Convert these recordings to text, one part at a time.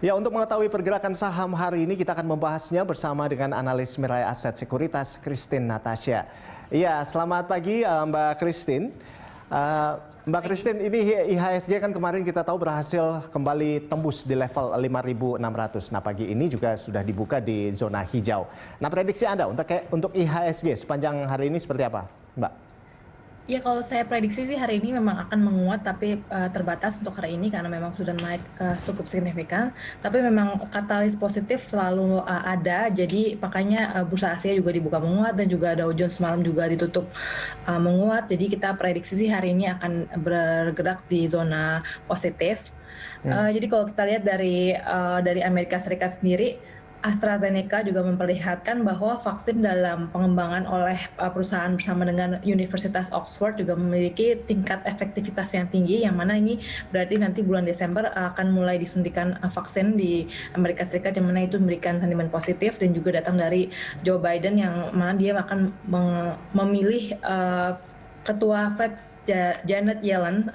Ya, untuk mengetahui pergerakan saham hari ini kita akan membahasnya bersama dengan analis Mirae Aset Sekuritas Christine Natasha. Iya, selamat pagi Mbak Christine. Mbak Christine, ini IHSG kan kemarin kita tahu berhasil kembali tembus di level 5.600. Nah, pagi ini juga sudah dibuka di zona hijau. Nah, prediksi Anda untuk IHSG sepanjang hari ini seperti apa, Mbak? Ya, kalau saya prediksi sih hari ini memang akan menguat, tapi terbatas untuk hari ini karena memang sudah naik cukup signifikan. Tapi memang katalis positif selalu ada, jadi makanya bursa Asia juga dibuka menguat dan juga Dow Jones semalam juga ditutup menguat. Jadi kita prediksi sih hari ini akan bergerak di zona positif. Jadi kalau kita lihat dari Amerika Serikat sendiri, AstraZeneca juga memperlihatkan bahwa vaksin dalam pengembangan oleh perusahaan bersama dengan Universitas Oxford juga memiliki tingkat efektivitas yang tinggi, yang mana ini berarti nanti bulan Desember akan mulai disuntikan vaksin di Amerika Serikat, yang mana itu memberikan sentimen positif, dan juga datang dari Joe Biden yang mana dia akan memilih ketua Fed Janet Yellen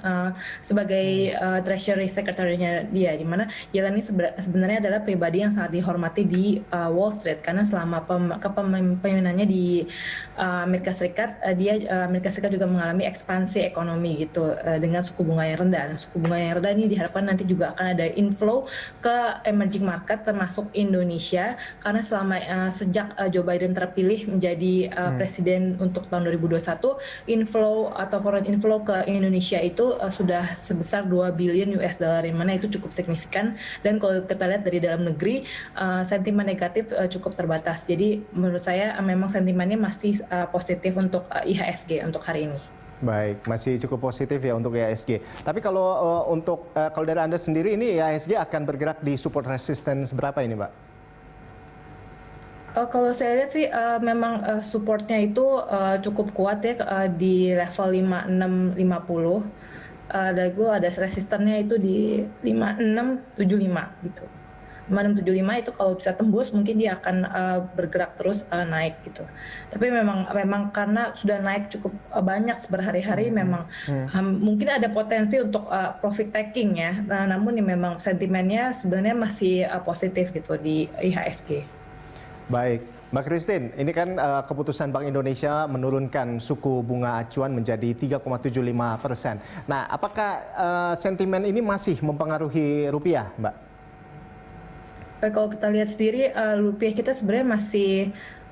sebagai Treasury Secretary-nya dia, di mana Yellen ini sebenarnya adalah pribadi yang sangat dihormati di Wall Street, karena selama kepemimpinannya di Amerika Serikat, Amerika Serikat juga mengalami ekspansi ekonomi gitu dengan suku bunga yang rendah. Nah, suku bunga yang rendah ini diharapkan nanti juga akan ada inflow ke emerging market termasuk Indonesia, karena sejak Joe Biden terpilih menjadi presiden untuk tahun 2021, inflow atau foreign inflow ke Indonesia itu sudah sebesar 2 billion US dollar, yang mana itu cukup signifikan. Dan kalau kita lihat dari dalam negeri, sentimen negatif cukup terbatas. Jadi menurut saya memang sentimennya masih positif untuk IHSG untuk hari ini. Baik, masih cukup positif ya untuk IHSG. Tapi kalau kalau dari Anda sendiri, ini IHSG akan bergerak di support resistance berapa ini, Mbak? Kalau saya lihat sih memang supportnya itu cukup kuat ya di level 5650. Lalu ada resistennya itu di 5675 gitu. 5675 itu kalau bisa tembus mungkin dia akan bergerak terus naik gitu. Tapi memang karena sudah naik cukup banyak berhari-hari, memang mungkin ada potensi untuk profit taking ya. Namun ini memang sentimennya sebenarnya masih positif gitu di IHSG. Baik, Mbak Christine, ini kan keputusan Bank Indonesia menurunkan suku bunga acuan menjadi 3,75%. Nah, apakah sentimen ini masih mempengaruhi rupiah, Mbak? Kalau kita lihat sendiri, rupiah kita sebenarnya masih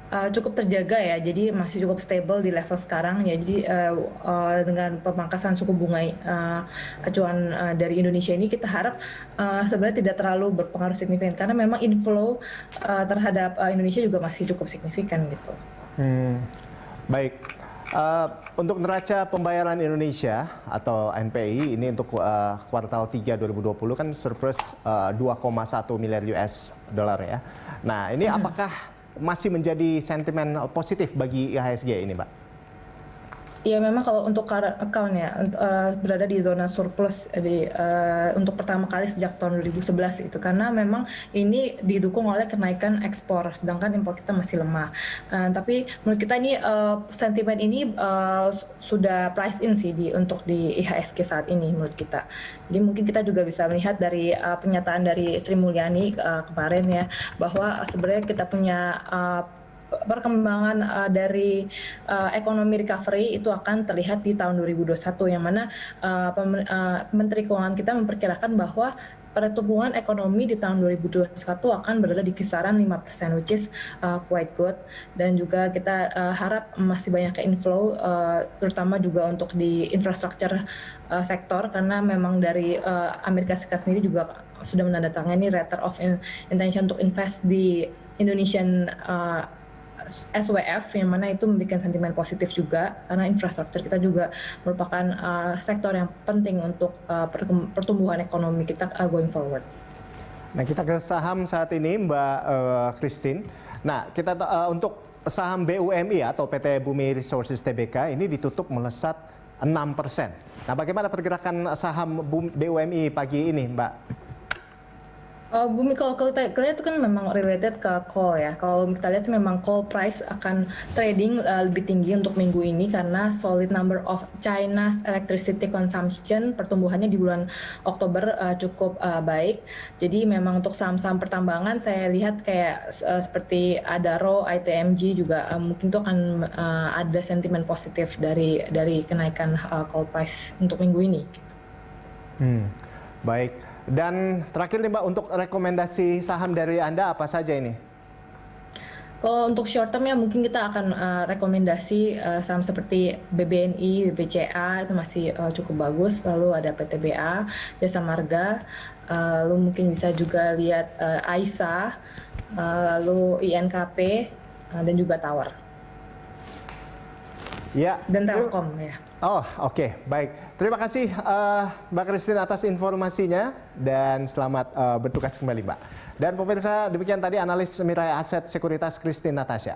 cukup terjaga ya, jadi masih cukup stable di level sekarang ya. Jadi dengan pemangkasan suku bunga acuan dari Indonesia ini, kita harap sebenarnya tidak terlalu berpengaruh signifikan, karena memang inflow terhadap Indonesia juga masih cukup signifikan gitu. Baik, untuk neraca pembayaran Indonesia atau NPI ini untuk kuartal 3 2020 kan surplus 2,1 miliar US dollar ya. Nah, ini apakah masih menjadi sentimen positif bagi IHSG ini, Mbak? Ya, memang kalau untuk current account ya berada di zona surplus untuk pertama kali sejak tahun 2011 itu, karena memang ini didukung oleh kenaikan ekspor, sedangkan impor kita masih lemah. Tapi menurut kita ini sentimen ini sudah price in sih untuk di IHSG saat ini menurut kita. Jadi mungkin kita juga bisa melihat dari pernyataan dari Sri Mulyani kemarin ya, bahwa sebenarnya kita punya perkembangan dari ekonomi recovery itu akan terlihat di tahun 2021, yang mana Menteri Keuangan kita memperkirakan bahwa pertumbuhan ekonomi di tahun 2021 akan berada di kisaran 5%, which is quite good. Dan juga kita harap masih banyak inflow, terutama juga untuk di infrastructure sektor, karena memang dari Amerika Serikat sendiri juga sudah menandatangani letter of intention untuk invest di Indonesian SWF, yang mana itu memberikan sentimen positif juga, karena infrastruktur kita juga merupakan sektor yang penting untuk pertumbuhan ekonomi kita going forward. Nah, kita ke saham saat ini, Mbak Christine. Nah, kita untuk saham BUMI atau PT Bumi Resources Tbk ini ditutup melesat 6%. Nah, bagaimana pergerakan saham BUMI pagi ini, Mbak? Bumi, kalau kita lihat itu kan memang related ke coal ya. Kalau kita lihat sih memang coal price akan trading lebih tinggi untuk minggu ini karena solid number of China's electricity consumption pertumbuhannya di bulan Oktober cukup baik. Jadi memang untuk saham-saham pertambangan saya lihat kayak seperti Adaro, ITMG juga mungkin itu akan ada sentimen positif dari kenaikan coal price untuk minggu ini. Baik. Dan terakhir nih Mbak, untuk rekomendasi saham dari Anda apa saja ini? Kalau untuk short term ya mungkin kita akan rekomendasi saham seperti BBNI, BBCA itu masih cukup bagus. Lalu ada PTBA, Jasa Marga, lalu mungkin bisa juga lihat AISA, lalu INKP, dan juga Tower. Ya. Dan Telkom ya. Oh, oke. Baik. Terima kasih Mbak Christine atas informasinya dan selamat bertugas kembali, Mbak. Dan pemirsa, demikian tadi analis Mirae Aset Sekuritas Christine Natasha.